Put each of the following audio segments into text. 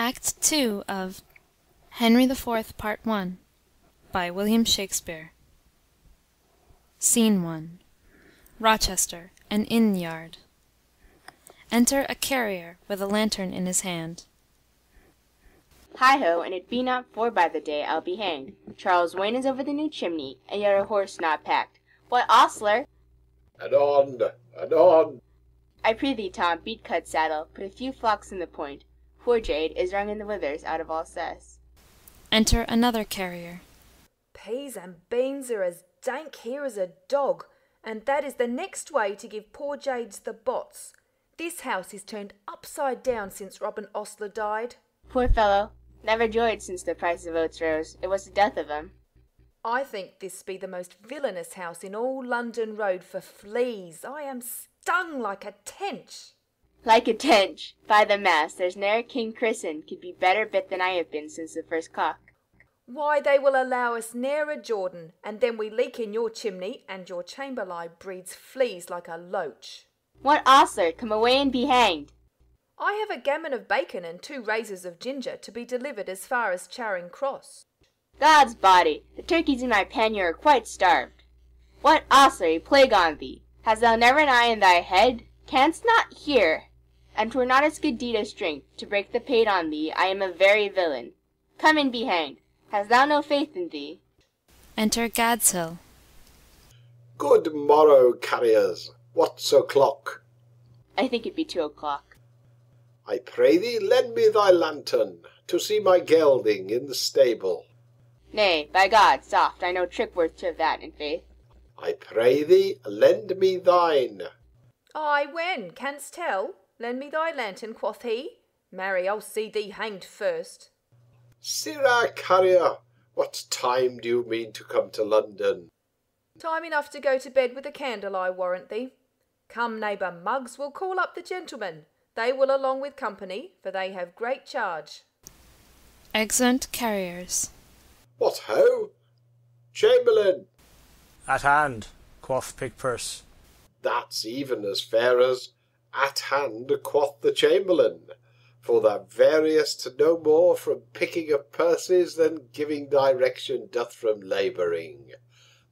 Act 2 of Henry IV, Part 1 by William Shakespeare. Scene 1. Rochester, an inn yard. Enter a carrier with a lantern in his hand. Hi-ho, and it be not for by the day I'll be hanged. Charles Wayne is over the new chimney, and yet a horse not packed. What, ostler? Anon, anon. I prithee, Tom, beat cut saddle, put a few flocks in the point. Poor jade is wrung in the withers out of all cess. Enter another carrier. Peas and beans are as dank here as a dog, and that is the next way to give poor jades the bots. This house is turned upside down since Robin Ostler died. Poor fellow, never joyed since the price of oats rose. It was the death of him. I think this be the most villainous house in all London Road for fleas. I am stung like a tench. Like a tench. By the mass, there's ne'er a king christened could be better bit than I have been since the first cock. Why, they will allow us ne'er a Jordan, and then we leak in your chimney, and your chamber lie breeds fleas like a loach. What, ostler, come away and be hanged. I have a gammon of bacon and 2 razors of ginger to be delivered as far as Charing Cross. God's body, the turkeys in my pannier are quite starved. What, ostler, plague on thee! Hast thou never an eye in thy head? Canst not hear? And 'twere not as good deed as drink, to break the pate on thee. I am a very villain. Come and be hanged. Hast thou no faith in thee? Enter Gadshill. Good morrow, carriers. What's o'clock? I think it be 2 o'clock. I pray thee, lend me thy lantern, to see my gelding in the stable. Nay, by God, soft, I know trick worth 2 of that, in faith. I pray thee, lend me thine. Ay, when? Canst tell? Lend me thy lantern, quoth he. Marry, I'll see thee hanged first. Sirrah carrier, what time do you mean to come to London? Time enough to go to bed with a candle, I warrant thee. Come, neighbour Muggs, we'll call up the gentlemen. They will along with company, for they have great charge. Exeunt carriers. What ho? Chamberlain! At hand, quoth Pickpurse. That's even as fair as at hand, quoth the Chamberlain. For thou variest no more from picking of purses than giving direction doth from labouring.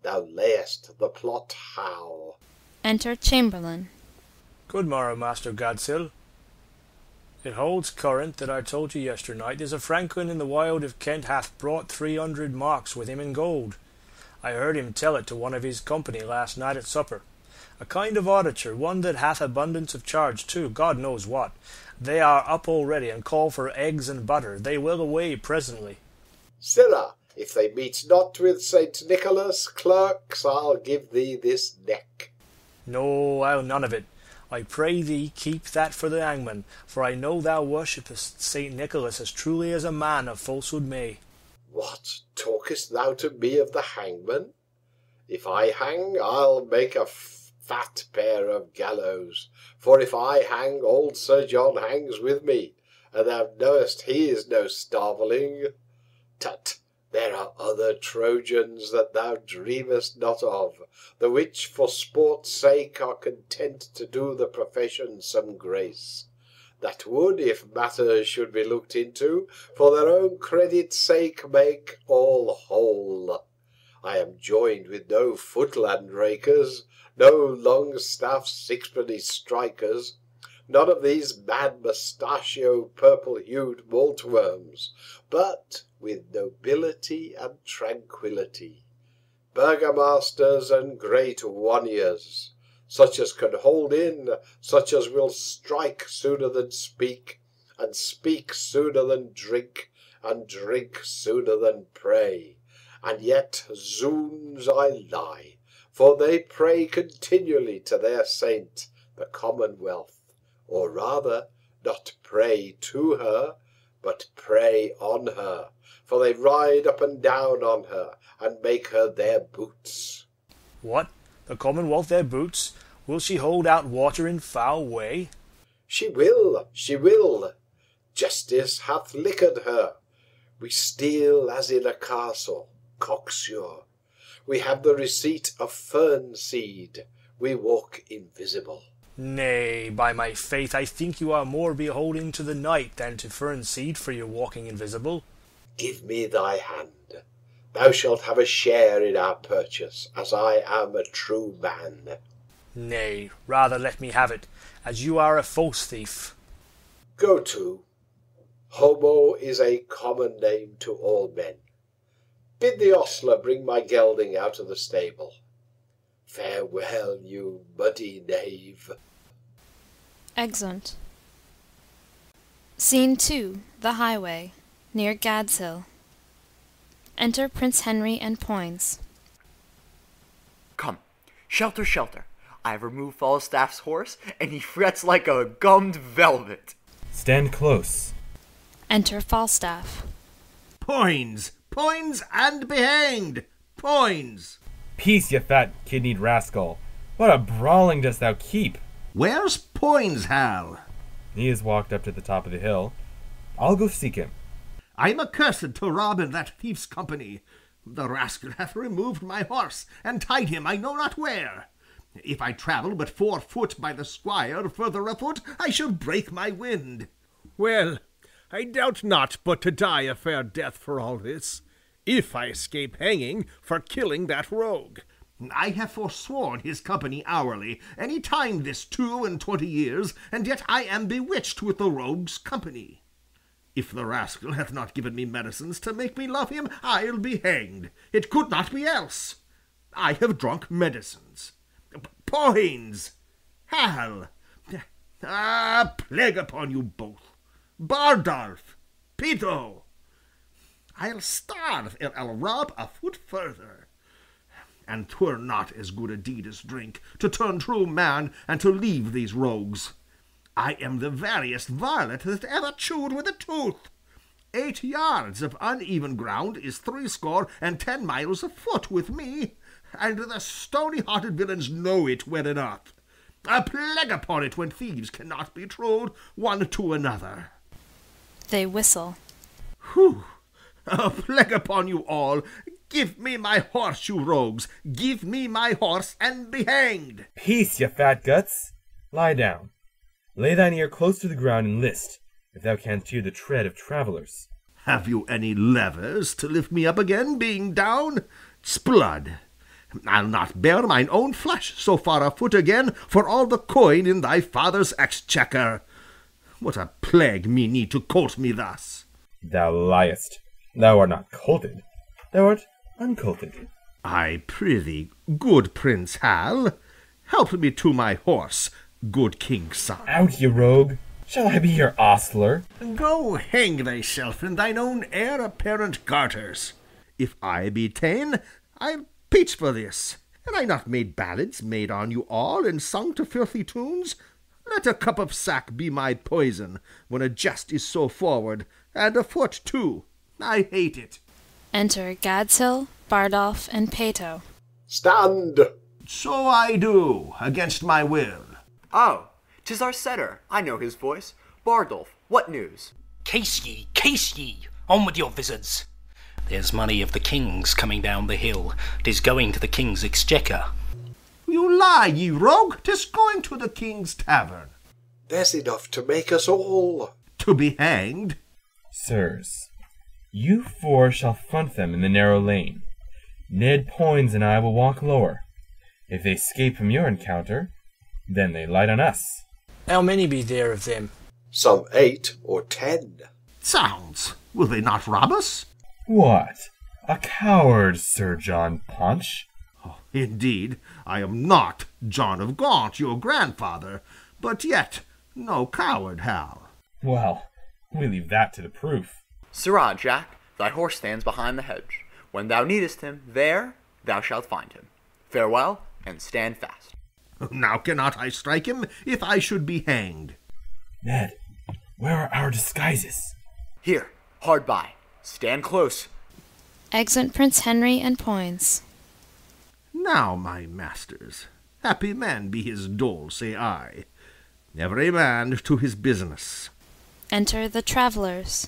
Thou layest the plot how. Enter Chamberlain. Good morrow, Master Gadshill. It holds current that I told you yesternight is a franklin in the wild of Kent hath brought 300 marks with him in gold. I heard him tell it to one of his company last night at supper. A kind of auditor, one that hath abundance of charge too, God knows what. They are up already, and call for eggs and butter. They will away presently. Sirrah, if they meet not with St. Nicholas, clerks, I'll give thee this neck. No, I'll none of it. I pray thee keep that for the hangman, for I know thou worshippest St. Nicholas as truly as a man of falsehood may. What, talkest thou to me of the hangman? If I hang, I'll make a fat pair of gallows, for if I hang, old Sir John hangs with me, and thou knowest he is no starveling. Tut, there are other Trojans that thou dreamest not of, the which for sport's sake are content to do the profession some grace, that would, if matters should be looked into, for their own credit's sake make all whole. I am joined with no footland rakers, no long-staff sixpenny strikers, none of these mad mustachio purple-hued maltworms, but with nobility and tranquillity, burgomasters and great waniers, such as can hold in, such as will strike sooner than speak, and speak sooner than drink, and drink sooner than pray. And yet, zoons, I lie, for they pray continually to their saint, the Commonwealth, or rather, not pray to her, but pray on her, for they ride up and down on her, and make her their boots. What? The Commonwealth their boots? Will she hold out water in foul way? She will, she will. Justice hath liquored her. We steal as in a castle, cocksure. We have the receipt of fern seed. We walk invisible. Nay, by my faith, I think you are more beholden to the night than to fern seed for your walking invisible. Give me thy hand. Thou shalt have a share in our purchase, as I am a true man. Nay, rather let me have it, as you are a false thief. Go to. Homo is a common name to all men. Bid the ostler bring my gelding out of the stable. Farewell, you muddy knave. Exeunt. Scene 2. The highway, near Gad's Hill. Enter Prince Henry and Poins. Come, shelter, shelter. I have removed Falstaff's horse, and he frets like a gummed velvet. Stand close. Enter Falstaff. Poins! Poins and be hanged! Poins! Peace, ye fat kidneyed rascal. What a brawling dost thou keep? Where's Poins, Hal? He has walked up to the top of the hill. I'll go seek him. I'm accursed to rob in that thief's company. The rascal hath removed my horse, and tied him I know not where. If I travel but 4 foot by the squire further afoot, I shall break my wind. Well, I doubt not but to die a fair death for all this, if I escape hanging for killing that rogue. I have forsworn his company hourly, any time this 22 years, and yet I am bewitched with the rogue's company. If the rascal hath not given me medicines to make me love him, I'll be hanged. It could not be else. I have drunk medicines. Poins! Hal! Plague upon you both! Bardolph! Peto! I'll starve ere I'll rob a foot further. And 'twere not as good a deed as drink, to turn true man and to leave these rogues. I am the veriest varlet that ever chewed with a tooth. 8 yards of uneven ground is 70 miles afoot with me, and the stony-hearted villains know it well enough. A plague upon it when thieves cannot be true one to another. They whistle. Whew! A plague upon you all! Give me my horse, you rogues! Give me my horse, and be hanged! Peace, ye fat guts. Lie down. Lay thine ear close to the ground and list, if thou canst hear the tread of travellers. Have you any levers to lift me up again, being down? 'Sblood! I'll not bear mine own flesh so far afoot again for all the coin in thy father's exchequer. What a plague me need to colt me thus! Thou liest. Thou art not colted. Thou art uncolted. I prithee, good Prince Hal, help me to my horse, good king's son. Out, ye rogue! Shall I be your ostler? Go hang thyself in thine own heir-apparent garters. If I be ta'en, I'll peach for this. Had I not made ballads made on you all and sung to filthy tunes? Let a cup of sack be my poison, when a jest is so forward, and afoot too. I hate it. Enter Gadshill, Bardolph, and Peto. Stand! So I do, against my will. Oh, 'tis our setter. I know his voice. Bardolph, what news? Case ye, on with your vizards. There's money of the king's coming down the hill. 'Tis going to the king's exchequer. You lie, ye rogue! 'Tis going to the king's tavern. There's enough to make us all. To be hanged. Sirs, you 4 shall front them in the narrow lane. Ned Poins and I will walk lower. If they escape from your encounter, then they light on us. How many be there of them? Some 8 or 10. Zounds! Will they not rob us? What? A coward, Sir John Punch? Oh, indeed, I am not John of Gaunt, your grandfather, but yet no coward, Hal. Well, we leave that to the proof. Sirrah, Jack, thy horse stands behind the hedge. When thou needest him, there thou shalt find him. Farewell, and stand fast. Now cannot I strike him, if I should be hanged? Ned, where are our disguises? Here, hard by. Stand close. Exeunt Prince Henry and Poins. Now, my masters, happy man be his dole, say I. Every man to his business. Enter the travellers.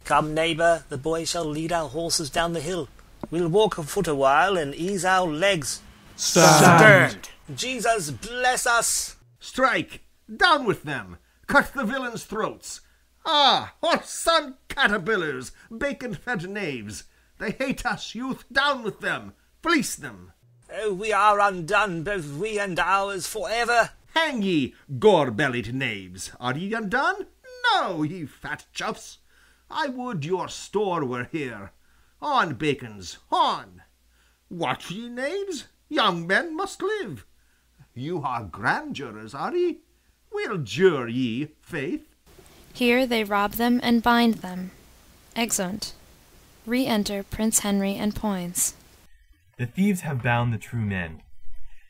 Come, neighbour, the boy shall lead our horses down the hill. We'll walk afoot a while and ease our legs. Stand! Jesus bless us! Strike! Down with them! Cut the villains' throats! Ah, horse-son caterpillars, bacon-fed knaves! They hate us, youth! Down with them! Fleece them! Oh, we are undone, both we and ours, for ever. Hang ye, gore-bellied knaves! Are ye undone? No, ye fat chuffs! I would your store were here. On, bacons, on! What, ye knaves? Young men must live. You are grand jurors, are ye? We'll jure ye, faith. Here they rob them and bind them. Exeunt. Re-enter Prince Henry and Poins. The thieves have bound the true men.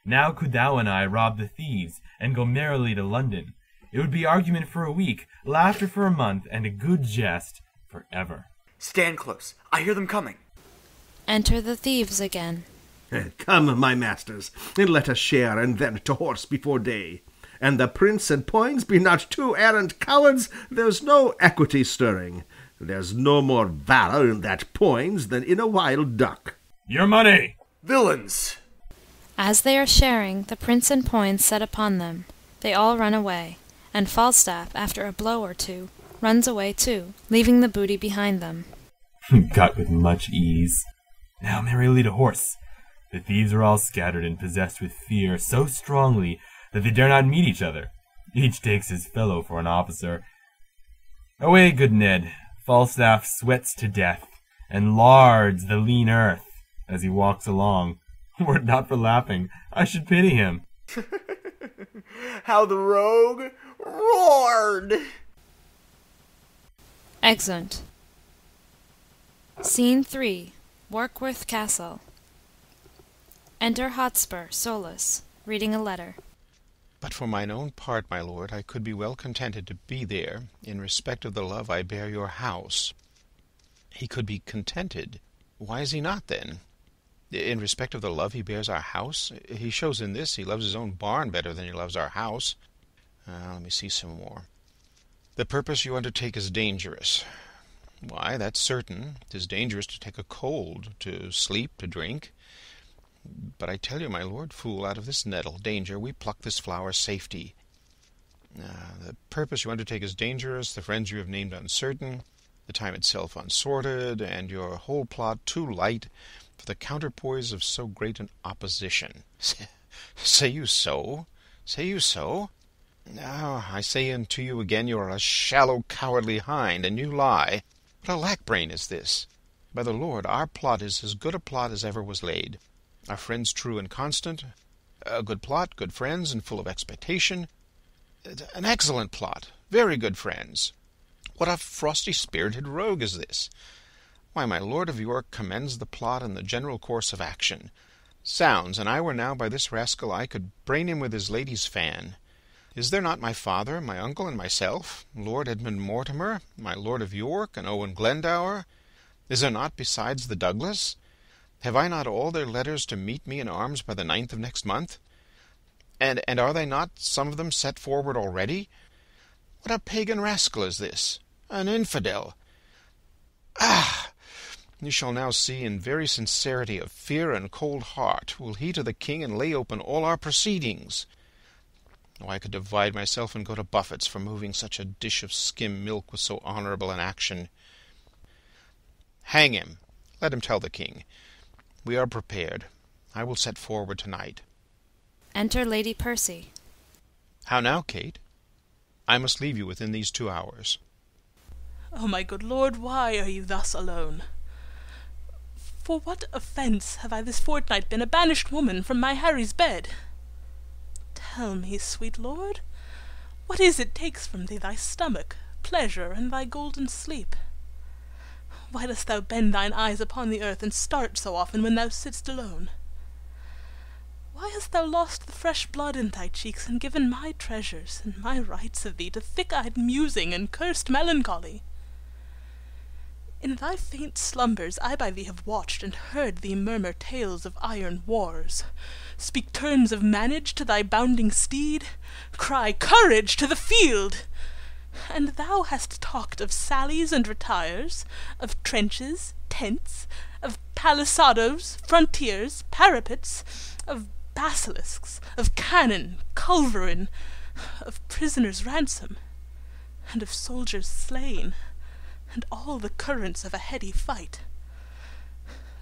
Now could thou and I rob the thieves, and go merrily to London. It would be argument for a week, laughter for a month, and a good jest for ever. Stand close. I hear them coming. Enter the thieves again. Come, my masters, and let us share and then to horse before day. And the prince and Poins be not two arrant cowards, there's no equity stirring. There's no more valor in that Poins than in a wild duck. Your money! Villains! As they are sharing, the prince and Poins set upon them. They all run away, and Falstaff, after a blow or two, runs away too, leaving the booty behind them. Got with much ease. Now merrily to horse. The thieves are all scattered and possessed with fear so strongly that they dare not meet each other. Each takes his fellow for an officer. Away, good Ned. Falstaff sweats to death, and lards the lean earth as he walks along. Were it not for laughing, I should pity him. How the rogue roared! Exeunt. Scene 3. Warkworth Castle. Enter Hotspur, solus, reading a letter. But for mine own part, my lord, I could be well contented to be there, in respect of the love I bear your house. He could be contented. Why is he not, then? In respect of the love he bears our house? He shows in this he loves his own barn better than he loves our house. Let me see some more. The purpose you undertake is dangerous. Why, that's certain. 'Tis dangerous to take a cold, to sleep, to drink. But I tell you, my lord, fool, out of this nettle, danger, we pluck this flower safety. The purpose you undertake is dangerous, the friends you have named uncertain, the time itself unsorted, and your whole plot too light for the counterpoise of so great an opposition. Say you so? Say you so? Now, I say unto you again, you are a shallow, cowardly hind, and you lie. What a lack-brain is this! By the Lord, our plot is as good a plot as ever was laid. Our friends true and constant, a good plot, good friends, and full of expectation. An excellent plot, very good friends. What a frosty-spirited rogue is this! Why, my Lord of York commends the plot and the general course of action. Sounds, and I were now by this rascal, I could brain him with his lady's fan. Is there not my father, my uncle, and myself, Lord Edmund Mortimer, my Lord of York, and Owen Glendower? Is there not besides the Douglas? Have I not all their letters to meet me in arms by the 9th of next month? And are they not some of them set forward already? What a pagan rascal is this! An infidel! Ah! You shall now see, in very sincerity of fear and cold heart, will he to the king and lay open all our proceedings. Oh, I could divide myself and go to buffets for moving such a dish of skim milk with so honourable an action. Hang him. Let him tell the king. We are prepared. I will set forward tonight. Enter Lady Percy. How now, Kate? I must leave you within these 2 hours. Oh, my good lord, why are you thus alone? For what offence have I this fortnight been a banished woman from my Harry's bed? Tell me, sweet lord, what is it takes from thee thy stomach, pleasure, and thy golden sleep? Why dost thou bend thine eyes upon the earth, and start so often when thou sitt'st alone? Why hast thou lost the fresh blood in thy cheeks, and given my treasures and my rights of thee to thick-eyed musing and cursed melancholy? In thy faint slumbers I by thee have watched, and heard thee murmur tales of iron wars, speak terms of manage to thy bounding steed, cry courage to the field. And thou hast talked of sallies and retires, of trenches, tents, of palisadoes, frontiers, parapets, of basilisks, of cannon, culverin, of prisoners' ransom, and of soldiers slain, and all the currents of a heady fight.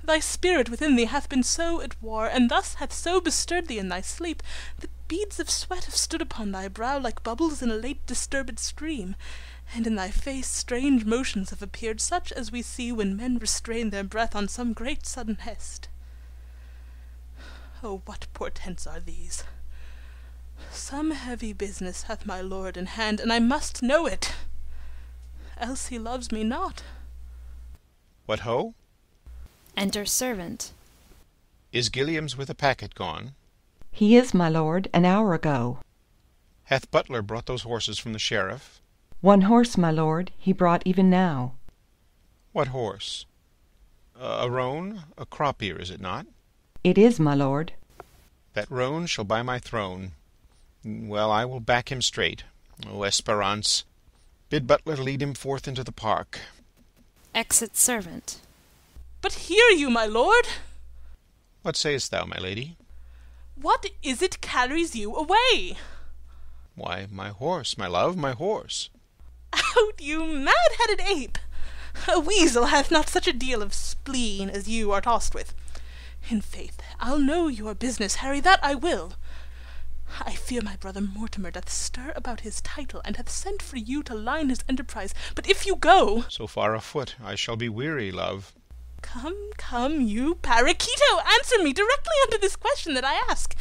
Thy spirit within thee hath been so at war, and thus hath so bestirred thee in thy sleep, that beads of sweat have stood upon thy brow like bubbles in a late disturbed stream, and in thy face strange motions have appeared, such as we see when men restrain their breath on some great sudden hest. Oh, what portents are these? Some heavy business hath my lord in hand, and I must know it, else he loves me not. What ho? Enter servant. Is Gilliams with a packet gone? He is, my lord, an hour ago. Hath Butler brought those horses from the sheriff? One horse, my lord, he brought even now. What horse? A roan? A crop-ear, is it not? It is, my lord. That roan shall buy my throne. Well, I will back him straight. O Esperance, bid Butler lead him forth into the park. Exit servant. But hear you, my lord. What sayest thou, my lady? What is it carries you away? Why, my horse, my love, my horse. Out, you mad-headed ape! A weasel hath not such a deal of spleen as you are tossed with. In faith, I'll know your business, Harry, that I will. I fear my brother Mortimer doth stir about his title, and hath sent for you to line his enterprise. But if you go— So far afoot, I shall be weary, love. Come, you parakeeto, answer me directly unto this question that I ask.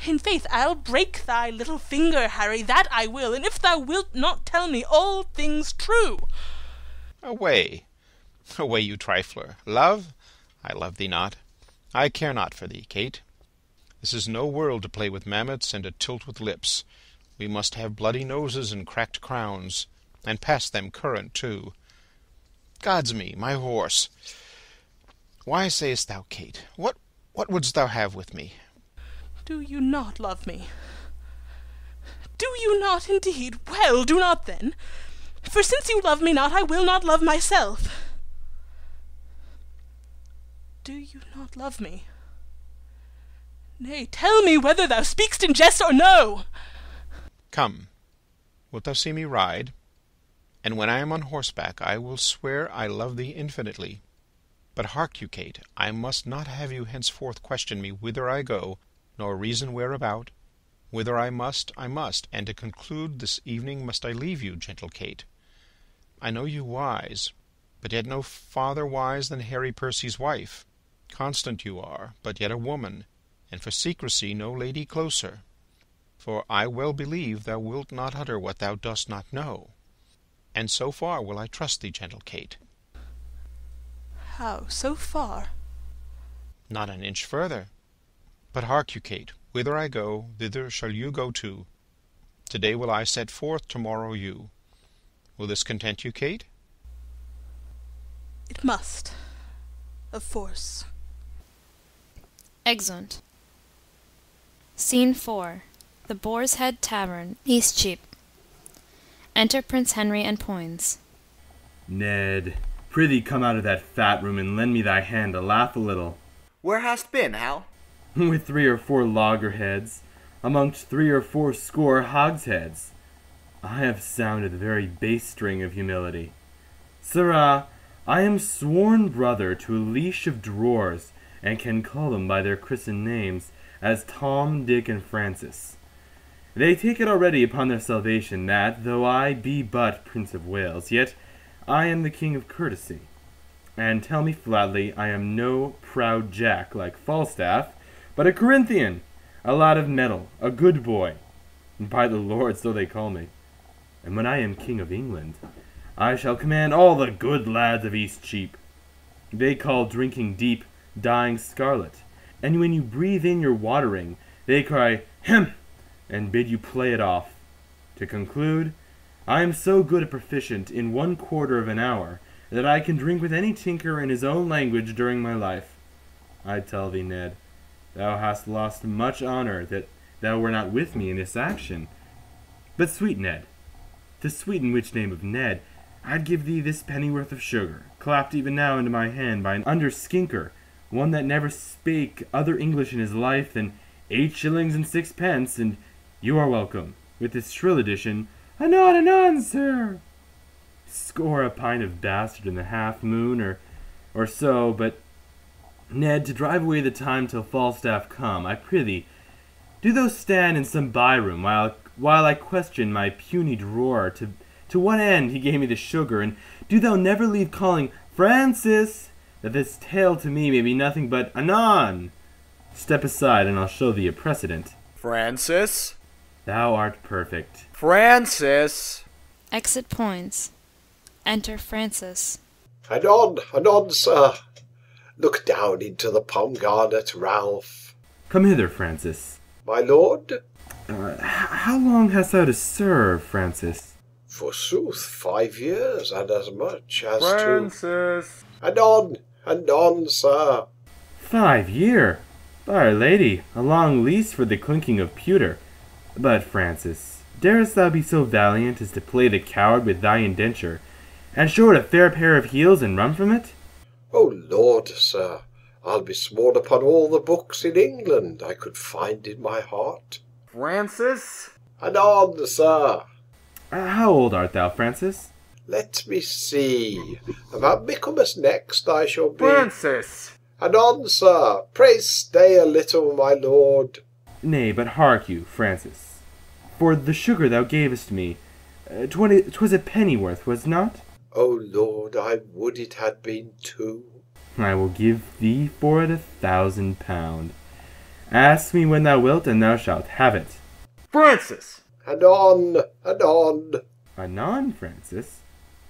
In faith, I'll break thy little finger, Harry, that I will, and if thou wilt not tell me all things true. Away, away, you trifler. Love? I love thee not. I care not for thee, Kate. This is no world to play with mammoths and to tilt with lips. We must have bloody noses and cracked crowns, and pass them current too. God's me, my horse! Why sayest thou, Kate? What wouldst thou have with me? Do you not love me? Do you not indeed? Well, do not then. For since you love me not, I will not love myself. Do you not love me? Nay, tell me whether thou speak'st in jest or no. Come, wilt thou see me ride? And when I am on horseback, I will swear I love thee infinitely. But hark you, Kate, I must not have you henceforth question me whither I go, nor reason whereabout. Whither I must, and to conclude this evening must I leave you, gentle Kate. I know you wise, but yet no farther wise than Harry Percy's wife. Constant you are, but yet a woman, and for secrecy no lady closer. For I well believe thou wilt not utter what thou dost not know. And so far will I trust thee, gentle Kate. How, so far? Not an inch further. But hark you, Kate, whither I go, thither shall you go too. To-day will I set forth, to-morrow you. Will this content you, Kate? It must, of force. Exeunt. Scene 4. The Boar's Head Tavern, Eastcheap. Enter Prince Henry and Poins. Ned, prithee come out of that fat room and lend me thy hand to laugh a little. Where hast been, Hal? With 3 or 4 loggerheads, amongst 3 or 4 score hogsheads. I have sounded the very bass string of humility. Sirrah, I am sworn brother to a leash of drawers, and can call them by their christened names, as Tom, Dick, and Francis. They take it already upon their salvation that, though I be but Prince of Wales, yet I am the king of courtesy. And tell me flatly, I am no proud jack like Falstaff, but a Corinthian, a lad of mettle, a good boy, by the Lord, so they call me. And when I am king of England, I shall command all the good lads of Eastcheap. They call drinking deep, dying scarlet, and when you breathe in your watering, they cry, hem, and bid you play it off. To conclude, I am so good a proficient in 1/4 of an hour, that I can drink with any tinker in his own language during my life. I tell thee, Ned, thou hast lost much honour that thou were not with me in this action. But, sweet Ned, to sweeten which name of Ned, I'd give thee this pennyworth of sugar, clapped even now into my hand by an under-skinker, one that never spake other English in his life than 8 shillings and 6 pence, and you are welcome, with his shrill addition, "Anon, anon, sir!" Score a pint of bastard in the half moon, or so, but Ned, to drive away the time till Falstaff come, I prithee, do thou stand in some by-room while I question my puny drawer to what end he gave me the sugar, and do thou never leave calling Francis, that this tale to me may be nothing but anon. Step aside, and I'll show thee a precedent. Francis? Thou art perfect. Francis! Exit Poins. Enter Francis. Anon, sir. Look down into the pomegranate, Ralph. Come hither, Francis. My lord? How long hast thou to serve, Francis? Forsooth, 5 years, and as much as Francis! Anon, sir. 5 year? By Our Lady, a long lease for the clinking of pewter. But, Francis, darest thou be so valiant as to play the coward with thy indenture, and show it a fair pair of heels and run from it? Oh, Lord, sir, I'll be sworn upon all the books in England I could find in my heart. Francis? Anon, sir. How old art thou, Francis? Let me see. About Michaelmas next I shall be. Francis! Anon, sir. Pray stay a little, my lord. Nay, but hark you, Francis. For the sugar thou gavest me, 'twas a pennyworth, was not? Oh, Lord, I would it had been 2. I will give thee for it 1,000 pound. Ask me when thou wilt, and thou shalt have it. Francis! Anon. Anon, Francis?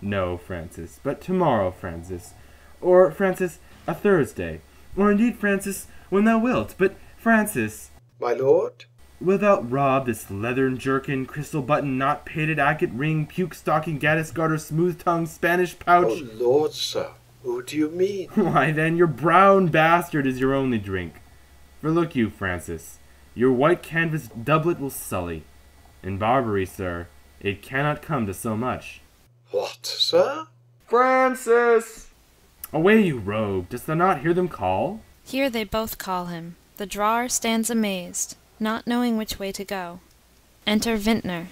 No, Francis, but tomorrow, Francis. Or, Francis, a Thursday. Or indeed, Francis, when thou wilt. But, Francis... My lord? Wilt thou rob this leathern jerkin, crystal button, knot-pated agate ring, puke-stocking, gaddis-garter, smooth-tongued, Spanish pouch? Oh, Lord, sir, who do you mean? Why, then, your brown bastard is your only drink. For look you, Francis, your white canvas doublet will sully. In Barbary, sir, it cannot come to so much. What, sir? Francis! Away, you rogue! Dost thou not hear them call? Here they both call him. The drawer stands amazed, not knowing which way to go. Enter Vintner.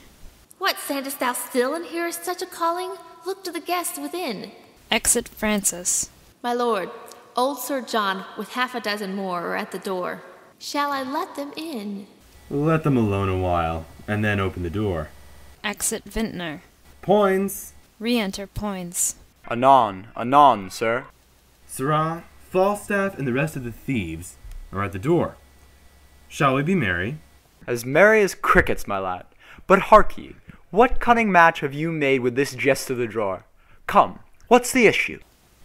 What, standest thou still and hearest such a calling? Look to the guests within. Exit Francis. My lord, old Sir John with 6 more are at the door. Shall I let them in? Let them alone a while, and then open the door. Exit Vintner. Poins! Re-enter Poins. Anon, sir. Sirrah, Falstaff, and the rest of the thieves are at the door. Shall we be merry? As merry as crickets, my lad. But hark ye, what cunning match have you made with this jest of the drawer? Come, what's the issue?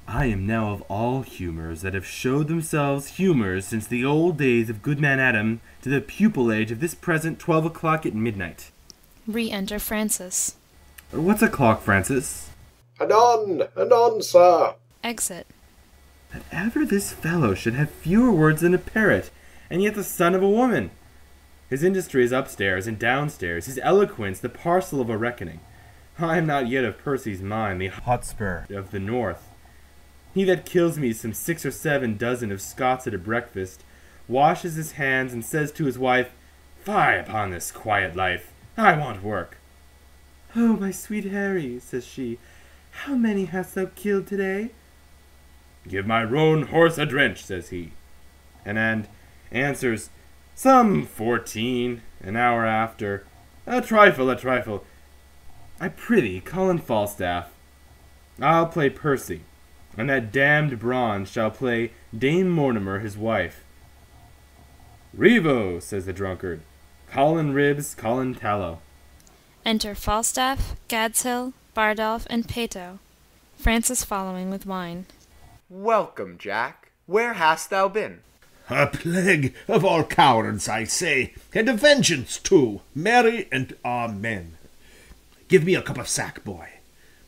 I am now of all humours that have showed themselves humours since the old days of Goodman Adam to the pupil age of this present 12 o'clock at midnight. Re-enter Francis. What's o'clock, Francis? Anon, sir. Exit. That ever this fellow should have fewer words than a parrot, and yet the son of a woman. His industry is upstairs and downstairs, his eloquence the parcel of a reckoning. I am not yet of Percy's mind, the Hotspur of the north. He that kills me some 6 or 7 dozen of Scots at a breakfast, washes his hands and says to his wife, "Fie upon this quiet life, I want work." "Oh, my sweet Harry," says she, "how many hast thou killed today?" "Give my roan horse a drench," says he, and answers, "Some 14, an hour after, a trifle. I prithee, call in Falstaff. I'll play Percy, and that damned Brawn shall play Dame Mortimer his wife." "Revo," says the drunkard, "call in Ribs, call in Tallow." Enter Falstaff, Gadshill, Bardolph, and Peto, Francis following with wine. Welcome, Jack. Where hast thou been? A plague of all cowards, I say, and a vengeance too, marry and amen. Give me a cup of sack, boy.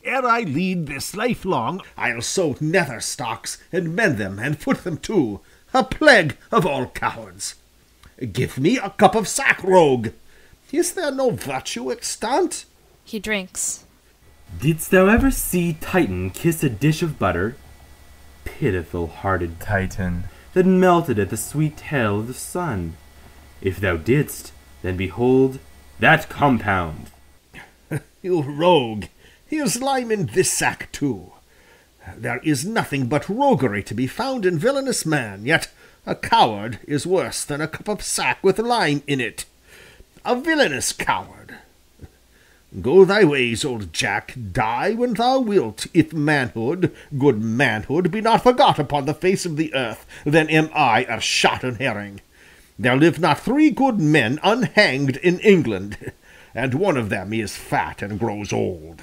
Ere I lead this life long, I'll sew nether stocks, and mend them, and put them too. A plague of all cowards. Give me a cup of sack, rogue. Is there no virtue extant? He drinks. Didst thou ever see Titan kiss a dish of butter? Pitiful-hearted Titan, that melted at the sweet tale of the sun. If thou didst, then behold That compound. You rogue! Here's lime in this sack too. There is nothing but roguery to be found in villainous man, yet a coward is worse than a cup of sack with lime in it. A villainous coward. Go thy ways, old Jack, die when thou wilt. If manhood, good manhood, be not forgot upon the face of the earth, then am I a shot and herring. There live not 3 good men unhanged in England, and one of them is fat and grows old.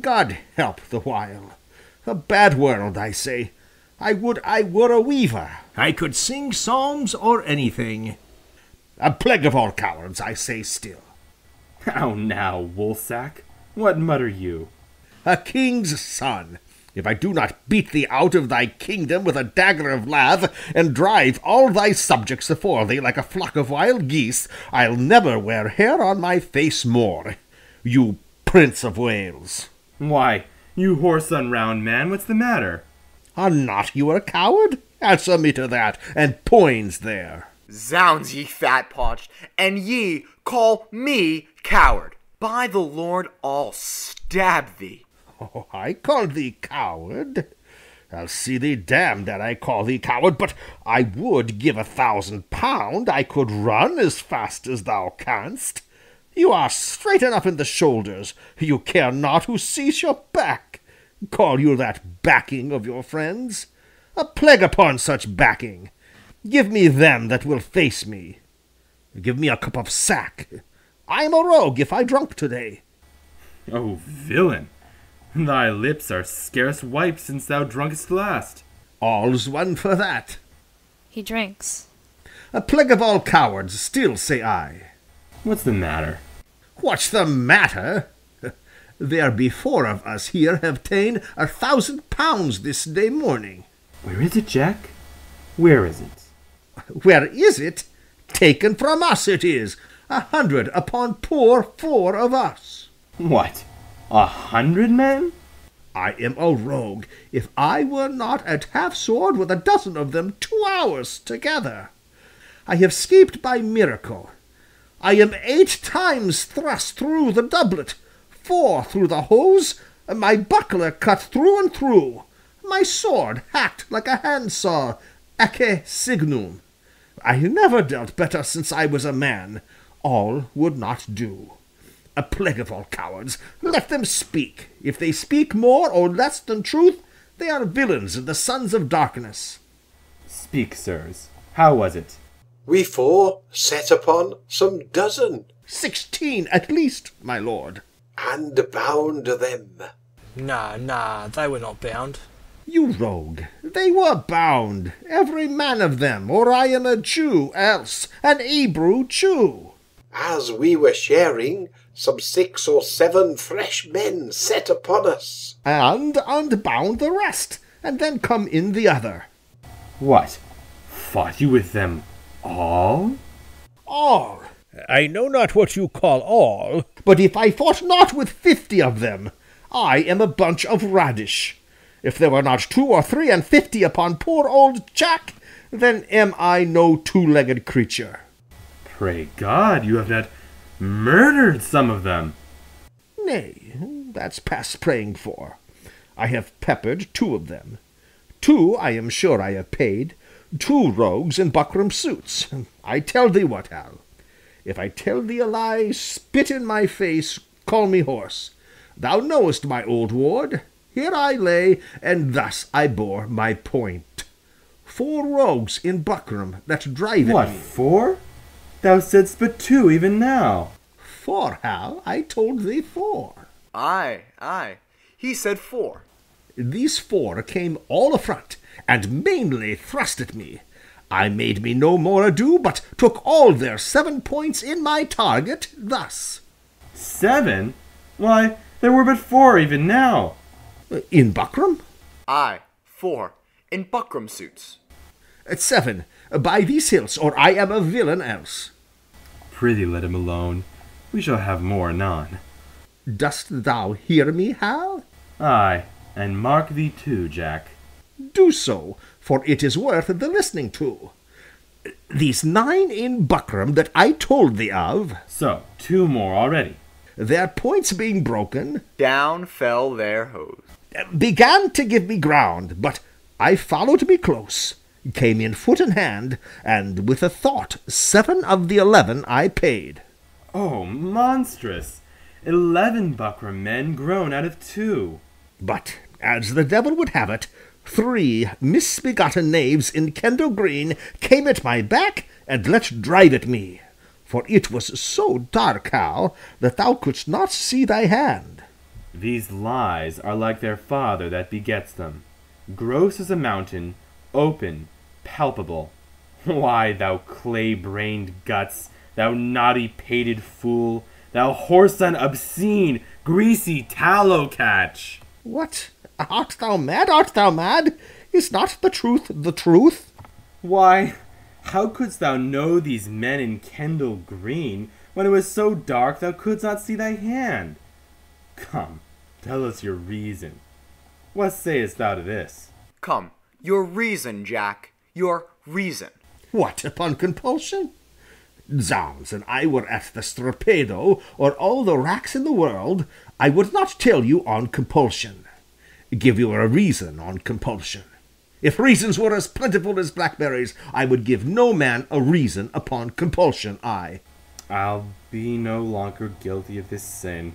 God help the while. A bad world, I say. I would I were a weaver. I could sing psalms or anything. A plague of all cowards, I say still. How now, woolsack? What mutter you? A king's son. If I do not beat thee out of thy kingdom with a dagger of lath, and drive all thy subjects afore thee like a flock of wild geese, I'll never wear hair on my face more. You Prince of Wales. Why, you whoreson-round man, what's the matter? Are not you a coward? Answer me to that, and poins there. Zounds, ye fat-paunched, and ye call me coward. By the Lord, I'll stab thee. Oh, I call thee coward. I'll see thee damned that I call thee coward, but I would give £1,000 I could run as fast as thou canst. You are straight enough in the shoulders, you care not who sees your back. Call you that backing of your friends? A plague upon such backing! Give me them that will face me. Give me a cup of sack. I am a rogue if I drunk today. Oh, villain! Thy lips are scarce wiped since thou drunkest last. All's one for that. He drinks. A plague of all cowards, still say I. What's the matter? What's the matter? There be 4 of us here have ta'en £1,000 this day morning. Where is it, Jack? Where is it? Where is it? Taken from us it is. 100 upon poor 4 of us. What? 100 men? I am a rogue. If I were not at half sword with 12 of them 2 hours together. I have scaped by miracle. I am 8 times thrust through the doublet, 4 through the hose, my buckler cut through and through, my sword hacked like a handsaw, ecce signum. I never dealt better since I was a man. All would not do. A plague of all cowards. Let them speak. If they speak more or less than truth, they are villains and the sons of darkness. Speak, sirs. How was it? We 4 set upon some dozen. 16 at least, my lord. And bound them. Nah, they were not bound. You rogue, they were bound, every man of them, or I am a Jew, else an Hebrew Jew. As we were sharing, some 6 or 7 fresh men set upon us. And unbound the rest, and then come in the other. What? Fought you with them all? All. I know not what you call all, but if I fought not with 50 of them, I am a bunch of radish. If there were not 2 or 3 and 50 upon poor old Jack, then am I no 2-legged creature. Pray God, you have not murdered some of them. Nay, that's past praying for. I have peppered 2 of them. 2 I am sure I have paid, 2 rogues in buckram suits. I tell thee what, Hal. If I tell thee a lie, spit in my face, call me hoarse. Thou knowest my old ward. Here I lay, and thus I bore my point. 4 rogues in buckram that drive at me. What, 4? Thou saidst but 2 even now. 4, Hal, I told thee 4. Aye, he said 4. These 4 came all afront, and mainly thrust at me. I made me no more ado, but took all their 7 points in my target, thus. 7? Why, there were but 4 even now. In buckram? Aye, 4, in buckram suits. 7, by these hilts, or I am a villain else. Prithee let him alone. We shall have more anon. Dost thou hear me, Hal? Aye, and mark thee too, Jack. Do so, for it is worth the listening to. These 9 in buckram that I told thee of, So, 2 more already. their points being broken, Down fell their hose. began to give me ground, but I followed me close, came in foot and hand, and with a thought 7 of the 11 I paid. Oh, monstrous! 11 buckram men grown out of 2. But, as the devil would have it, 3 misbegotten knaves in Kendal Green came at my back and let drive at me, for it was so dark, Hal, that thou couldst not see thy hand. These lies are like their father that begets them, gross as a mountain, open, palpable. Why, thou clay-brained guts, thou naughty-pated fool, thou whoreson obscene, greasy tallow-catch! What? Art thou mad? Art thou mad? Is not the truth the truth? Why, how couldst thou know these men in Kendal Green, when it was so dark thou couldst not see thy hand? Come, tell us your reason. What sayest thou to this? Come, your reason, Jack, your reason. What, upon compulsion? Zounds, and I were at the Strapedo, or all the racks in the world, I would not tell you on compulsion. Give you a reason on compulsion. If reasons were as plentiful as blackberries, I would give no man a reason upon compulsion, I'll be no longer guilty of this sin.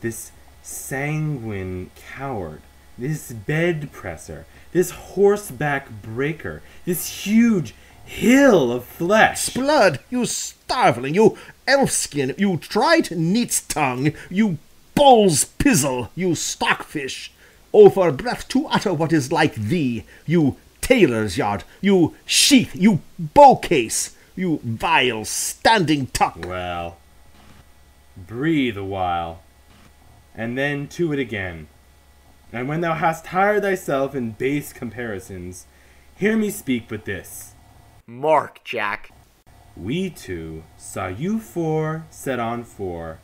This sanguine coward, this bed-presser, this horseback breaker, this huge hill of flesh. Blood, you starveling, you elfskin, you trite neat's tongue, you bull's pizzle, you stockfish, oh, for breath to utter what is like thee, you tailor's yard, you sheath, you bow-case, you vile standing tuck. Well, breathe a while, and then to it again. And when thou hast tired thyself in base comparisons, hear me speak but this. Mark, Jack. We 2 saw you 4 set on 4,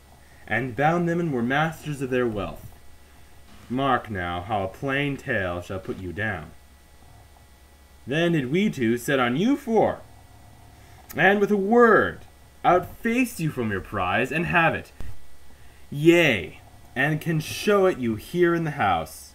and bound them and were masters of their wealth. Mark now how a plain tale shall put you down. Then did we 2 set on you 4, and with a word outface you from your prize, and have it. Yea, and can show it you here in the house.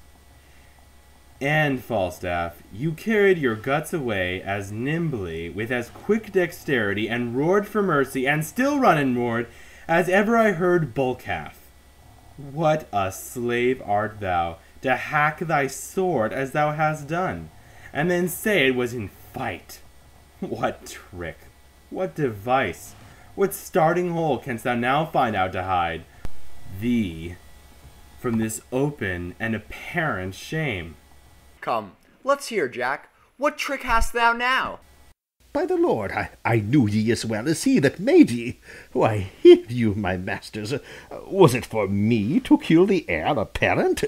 And, Falstaff, you carried your guts away as nimbly, with as quick dexterity, and roared for mercy, and still run and roared, as ever I heard bull-calf. What a slave art thou, to hack thy sword as thou hast done, and then say it was in fight! What trick, what device, what starting hole canst thou now find out to hide thee from this open and apparent shame? Come, let's hear, Jack. What trick hast thou now? By the Lord, I knew ye as well as he that made ye. Why, hear you, my masters, was it for me to kill the heir apparent?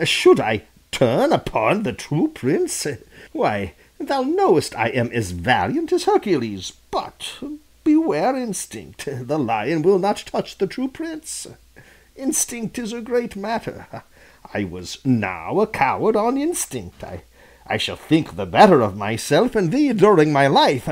Should I turn upon the true prince? Why, thou knowest I am as valiant as Hercules, but beware instinct. The lion will not touch the true prince. Instinct is a great matter. I was now a coward on instinct. I shall think the better of myself and thee during my life.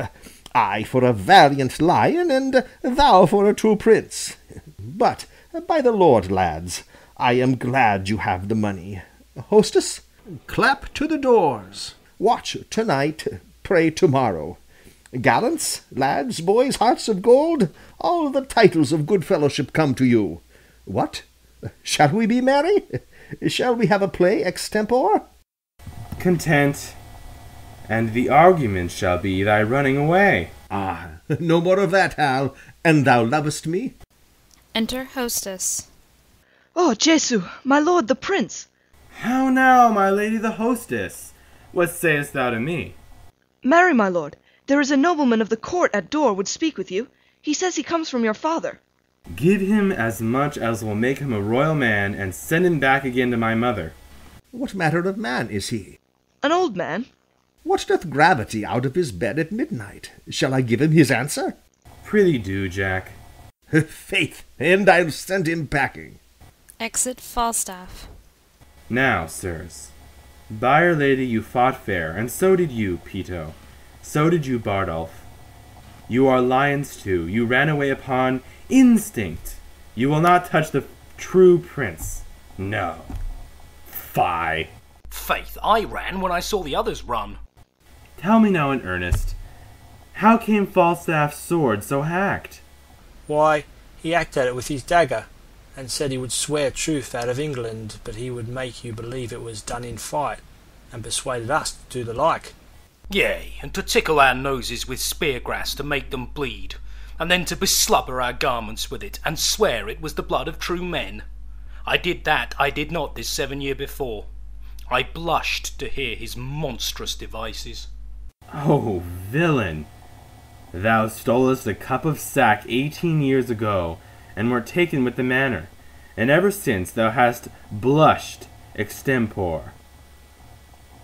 I for a valiant lion, and thou for a true prince. But, by the Lord, lads, I am glad you have the money. Hostess, clap to the doors. Watch tonight, pray tomorrow. Gallants, lads, boys, hearts of gold, all the titles of good fellowship come to you. What? Shall we be merry? Shall we have a play extempore? Content, and the argument shall be thy running away. Ah, no more of that, Hal, and thou lovest me? Enter Hostess. Oh, Jesu, my lord the prince! How now, my lady the hostess? What sayest thou to me? Marry, my lord, there is a nobleman of the court at door would speak with you. He says he comes from your father. Give him as much as will make him a royal man, and send him back again to my mother. What manner of man is he? An old man. What doth gravity out of his bed at midnight? Shall I give him his answer? Prithee do, Jack. Faith, and I'll send him packing. Exit Falstaff. Now, sirs, by our lady you fought fair, and so did you, Peto. So did you, Bardolph. You are lions too. You ran away upon instinct. You will not touch the true prince. No. Fie. Faith, I ran when I saw the others run. Tell me now in earnest, how came Falstaff's sword so hacked? Why, he hacked at it with his dagger, and said he would swear truth out of England, but he would make you believe it was done in fight, and persuaded us to do the like. Yea, and to tickle our noses with spear-grass to make them bleed, and then to beslubber our garments with it, and swear it was the blood of true men. I did that, I did not this 7 year before. I blushed to hear his monstrous devices. Oh, villain! Thou stolest a cup of sack 18 years ago, and wert taken with the manor, and ever since thou hast blushed extempore.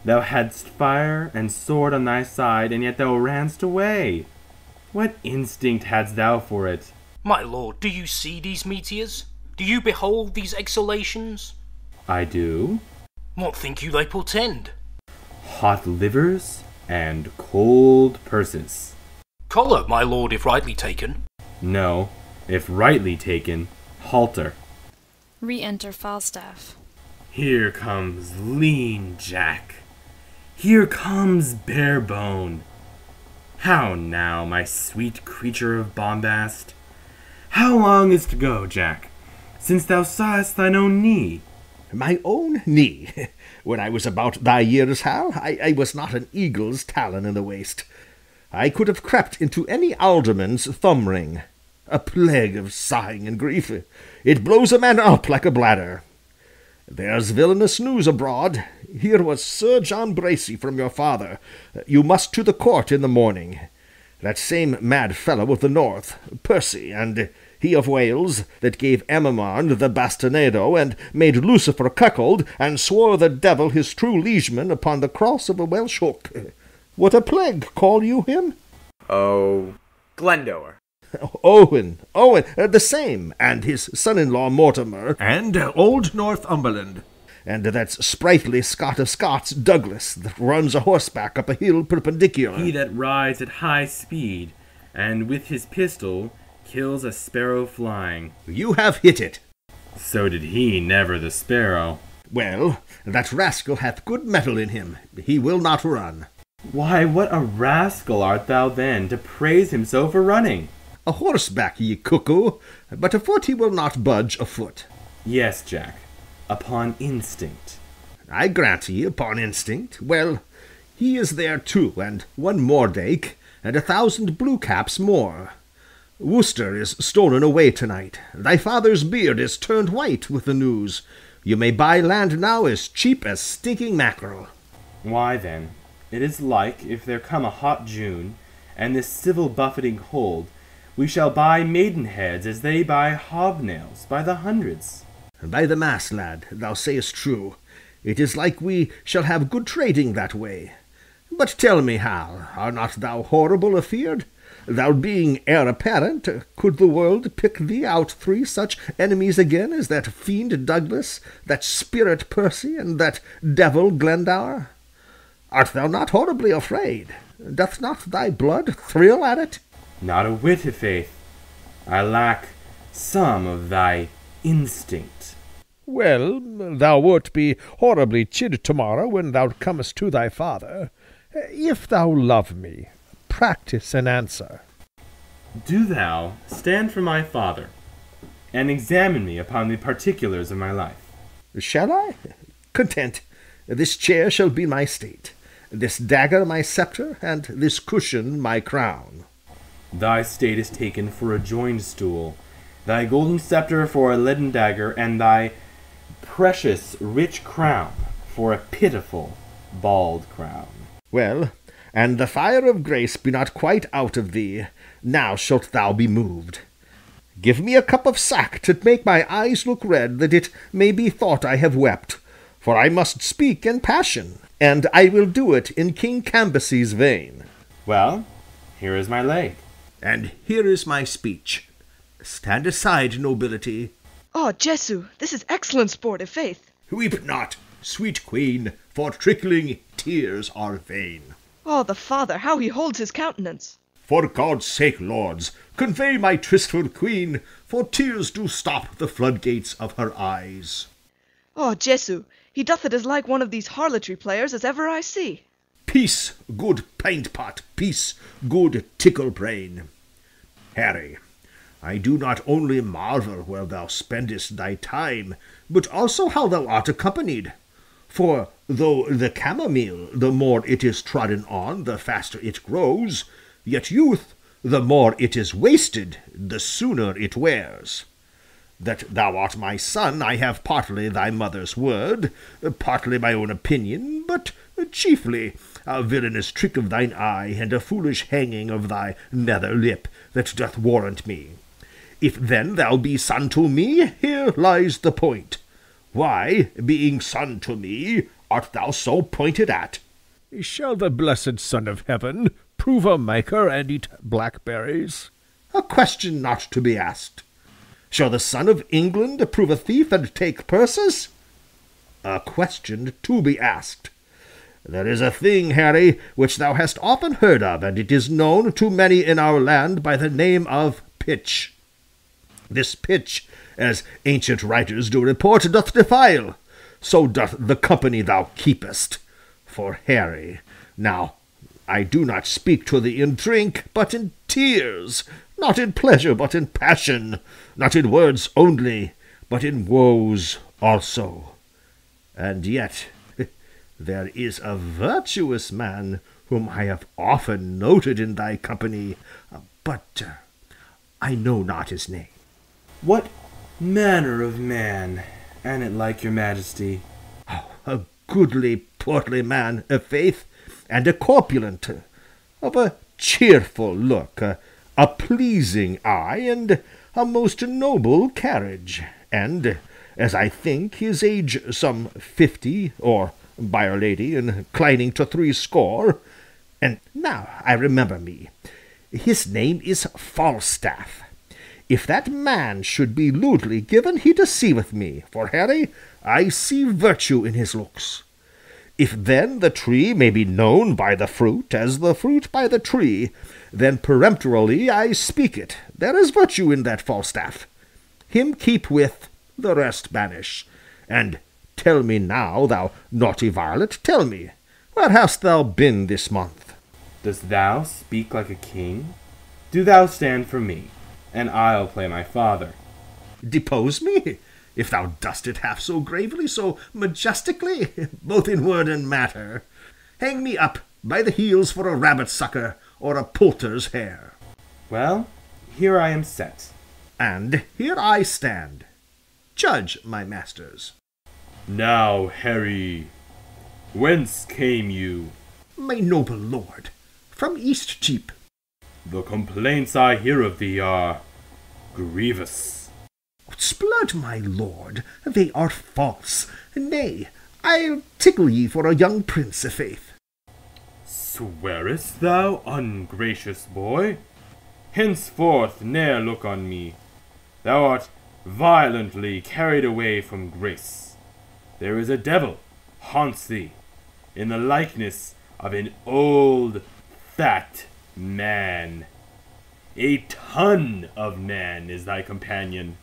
Thou hadst fire and sword on thy side, and yet thou ranst away. What instinct hadst thou for it? My lord, do you see these meteors? Do you behold these exhalations? I do. What think you they portend? Hot livers and cold purses. Choler, my lord, if rightly taken. No, if rightly taken, halter. Re-enter Falstaff. Here comes lean Jack. Here comes Barebone. How now, my sweet creature of bombast? How long is to go, Jack, since thou sawest thine own knee? My own knee? When I was about thy years, Hal, I was not an eagle's talon in the waist. I could have crept into any alderman's thumb ring. A plague of sighing and grief. It blows a man up like a bladder. There's villainous news abroad. Here was Sir John Bracy from your father. You must to the court in the morning. That same mad fellow of the north, Percy, and he of Wales, that gave Emimond the bastinado, and made Lucifer cuckold, and swore the devil his true liegeman upon the cross of a Welsh hook. What a plague call you him? Oh, Glendower. Owen, the same, and his son-in-law Mortimer, and old Northumberland, and that sprightly Scot of Scots, Douglas, that runs a horseback up a hill perpendicular. He that rides at high speed, and with his pistol kills a sparrow flying. You have hit it. So did he, never the sparrow. Well, that rascal hath good mettle in him. He will not run. Why, what a rascal art thou then, to praise him so for running? A horseback, ye cuckoo, but afoot he will not budge a foot. Yes, Jack, upon instinct. I grant ye, upon instinct. Well, he is there too, and one Mordake, and 1,000 blue caps more. Worcester is stolen away tonight. Thy father's beard is turned white with the news. You may buy land now as cheap as stinking mackerel. Why then, it is like, if there come a hot June, and this civil buffeting hold, we shall buy maidenheads as they buy hobnails by the hundreds. By the mass, lad, thou sayest true. It is like we shall have good trading that way. But tell me, Hal, are not thou horrible afeard? Thou being heir apparent, could the world pick thee out 3 such enemies again as that fiend Douglas, that spirit Percy, and that devil Glendower? Art thou not horribly afraid? Doth not thy blood thrill at it? Not a whit, i' faith. I lack some of thy instinct. Well, thou wilt be horribly chid tomorrow when thou comest to thy father. If thou love me, practice an answer. Do thou stand for my father, and examine me upon the particulars of my life. Shall I? Content. This chair shall be my state, this dagger my sceptre, and this cushion my crown. Thy state is taken for a joined stool, thy golden sceptre for a leaden dagger, and thy precious rich crown for a pitiful bald crown. Well, and the fire of grace be not quite out of thee, now shalt thou be moved. Give me a cup of sack to make my eyes look red, that it may be thought I have wept, for I must speak in passion, and I will do it in King Cambyses' vein. Well, here is my leg. And here is my speech. Stand aside, nobility. Oh, Jesu, this is excellent sport, i' faith. Weep not, sweet queen, for trickling tears are vain. Oh, the father, how he holds his countenance! For God's sake, lords, convey my tristful queen, for tears do stop the floodgates of her eyes. Oh, Jesu, he doth it as like one of these harlotry players as ever I see. Peace, good paint-pot, peace, good tickle-brain. Harry, I do not only marvel where thou spendest thy time, but also how thou art accompanied. For though the chamomile, the more it is trodden on, the faster it grows, yet youth, the more it is wasted, the sooner it wears. That thou art my son, I have partly thy mother's word, partly my own opinion, but chiefly a villainous trick of thine eye, and a foolish hanging of thy nether lip, that doth warrant me. If then thou be son to me, here lies the point. Why, being son to me, art thou so pointed at? Shall the blessed Son of Heaven prove a maker and eat blackberries? A question not to be asked. Shall the Son of England prove a thief and take purses? A question to be asked. There is a thing, Harry, which thou hast often heard of, and it is known to many in our land by the name of pitch. This pitch, as ancient writers do report, doth defile. So doth the company thou keepest. For Harry, now, I do not speak to thee in drink, but in tears, not in pleasure, but in passion, not in words only, but in woes also. And yet there is a virtuous man whom I have often noted in thy company, but I know not his name. What manner of man, an it like your majesty? Oh, a goodly portly man, faith, and a corpulent, of a cheerful look, a pleasing eye, and a most noble carriage, and, as I think, his age some 50, or, by Our Lady, inclining to 60. And now I remember me, his name is Falstaff. If that man should be lewdly given, he deceiveth me, for, Harry, I see virtue in his looks. If then the tree may be known by the fruit, as the fruit by the tree, then peremptorily I speak it, there is virtue in that Falstaff. Him keep with, the rest banish. And tell me now, thou naughty varlet, tell me, where hast thou been this month? Dost thou speak like a king? Do thou stand for me, and I'll play my father. Depose me, if thou dost it half so gravely, so majestically, both in word and matter. Hang me up by the heels for a rabbit-sucker or a poulter's hare. Well, here I am set. And here I stand. Judge, my masters. Now, Harry, whence came you? My noble lord, from East Cheap. The complaints I hear of thee are grievous. Splurge, my lord, they are false. Nay, I'll tickle ye for a young prince, i'faith. Swearest thou, ungracious boy? Henceforth ne'er look on me. Thou art violently carried away from grace. There is a devil haunts thee, in the likeness of an old, fat man. A ton of man is thy companion.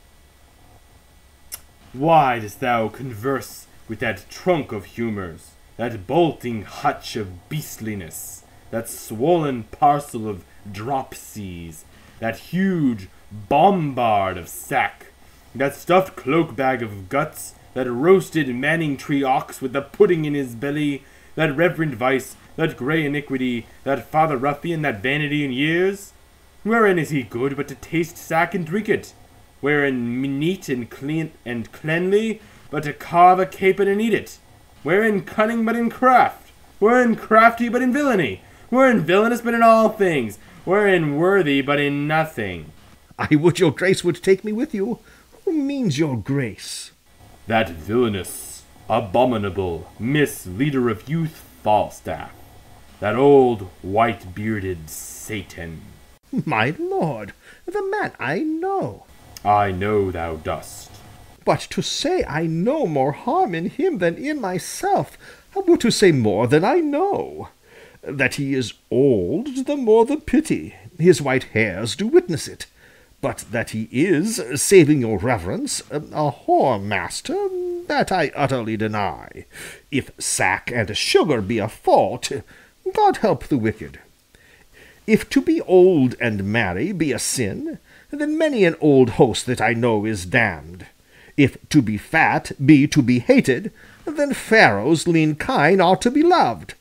Why dost thou converse with that trunk of humours, that bolting hutch of beastliness, that swollen parcel of dropsies, that huge bombard of sack, that stuffed cloak bag of guts, that roasted Manningtree ox with the pudding in his belly, that reverend vice, that grey iniquity, that father ruffian, that vanity in years? Wherein is he good but to taste sack and drink it? Wherein neat and clean and cleanly, but to carve a capon and eat it? Wherein cunning but in craft? Wherein crafty but in villainy? Wherein villainous but in all things? Wherein worthy but in nothing? I would your grace would take me with you. Who means your grace? That villainous, abominable, misleader of youth, Falstaff. That old, white-bearded Satan. My lord, the man I know. I know thou dost. But to say I know more harm in him than in myself, were to say more than I know. That he is old, the more the pity. His white hairs do witness it. But that he is, saving your reverence, a whore master, that I utterly deny. If sack and sugar be a fault, God help the wicked. If to be old and marry be a sin, then many an old host that I know is damned. If to be fat be to be hated, then Pharaoh's lean kine ought to be loved.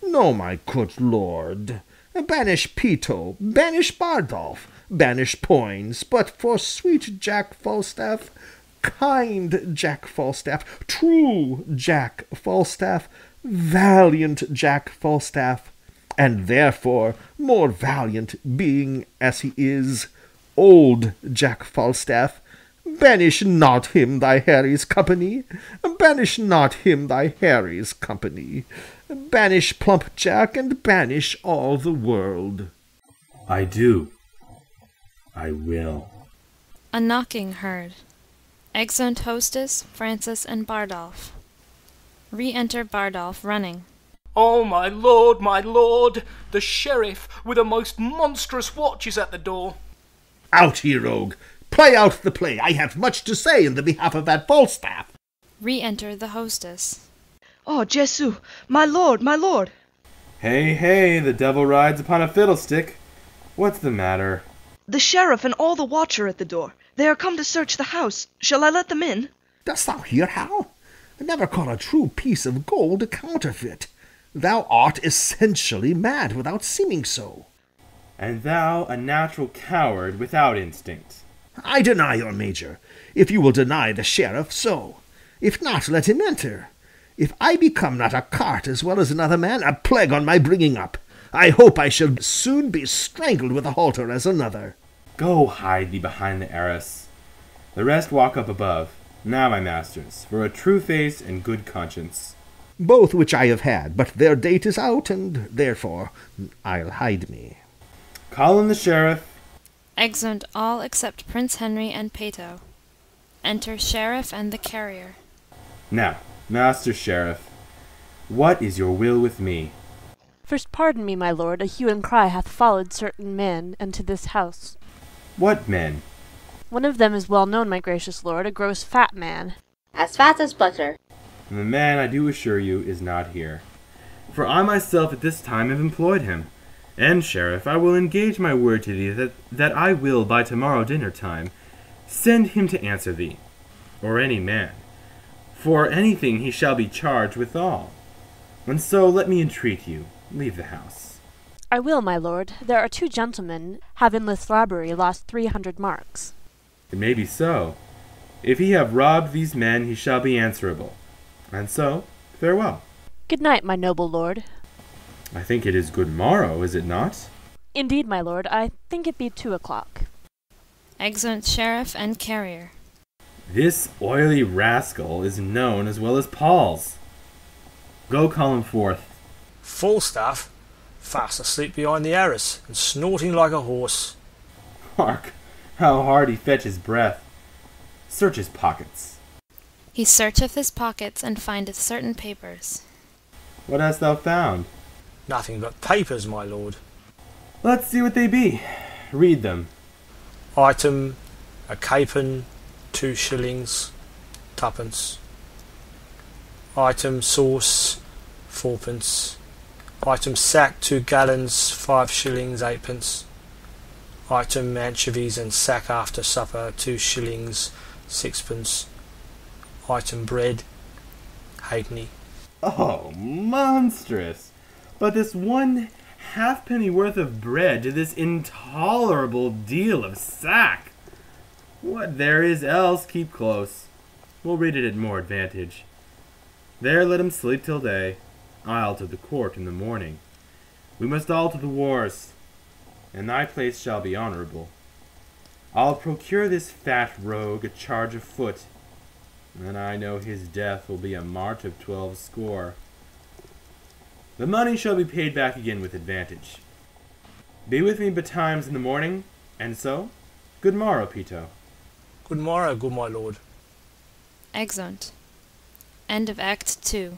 No, my good lord, banish Peto, banish Bardolph, banish Poins, but for sweet Jack Falstaff, kind Jack Falstaff, true Jack Falstaff, valiant Jack Falstaff, and therefore more valiant, being as he is, old Jack Falstaff, banish not him thy Harry's company, banish not him thy Harry's company, banish plump Jack, and banish all the world. I do. I will. A knocking heard. Exeunt hostess, Francis, and Bardolph. Re-enter Bardolph running. Oh, my lord, the sheriff with a most monstrous watch is at the door. Out, ye rogue! Play out the play. I have much to say in the behalf of that Falstaff. Re-enter the hostess. Oh, Jesu! My lord, my lord! Hey, hey, the devil rides upon a fiddlestick. What's the matter? The sheriff and all the watch are at the door. They are come to search the house. Shall I let them in? Dost thou hear, Hal? Never call a true piece of gold a counterfeit. Thou art essentially mad without seeming so. And thou a natural coward without instinct. I deny your major. If you will deny the sheriff, so. If not, let him enter. If I become not a cart as well as another man, a plague on my bringing up. I hope I shall soon be strangled with a halter as another. Go hide thee behind the arras. The rest walk up above. Now, my masters, for a true face and good conscience. Both which I have had, but their date is out, and therefore I'll hide me. Call in the sheriff. Exeunt all except Prince Henry and Peto. Enter sheriff and the carrier. Now, master sheriff, what is your will with me? First pardon me, my lord, a hue and cry hath followed certain men unto this house. What men? One of them is well known, my gracious lord, a gross fat man. As fat as butter. And the man, I do assure you, is not here. For I myself at this time have employed him. And, sheriff, I will engage my word to thee that I will by tomorrow dinner time send him to answer thee, or any man. For anything he shall be charged withal. And so let me entreat you, leave the house. I will, my lord. There are 2 gentlemen have in this robbery lost 300 marks. It may be so. If he have robbed these men, he shall be answerable. And so, farewell. Good night, my noble lord. I think it is good morrow, is it not? Indeed, my lord, I think it be 2 o'clock. Exeunt sheriff and carrier. This oily rascal is known as well as Paul's. Go call him forth. Falstaff, fast asleep behind the arras, and snorting like a horse. Hark, how hard he fetches breath. Search his pockets. He searcheth his pockets, and findeth certain papers. What hast thou found? Nothing but papers, my lord. Let's see what they be. Read them. Item, a capon, 2 shillings, 2d. Item, sauce, 4d. Item, sack, 2 gallons, 5 shillings, 8d. Item, anchovies and sack after supper, 2 shillings, 6d. Item, bread, halfpenny. Oh, monstrous! But this 1 halfpenny worth of bread to this intolerable deal of sack! What there is else, keep close. We'll read it at more advantage. There let him sleep till day. I'll to the court in the morning. We must all to the wars, and thy place shall be honourable. I'll procure this fat rogue a charge of foot, and I know his death will be a mart of 12 score. The money shall be paid back again with advantage. Be with me betimes in the morning, and so, good morrow, Peto. Good morrow, good my lord. Exeunt. End of Act 2.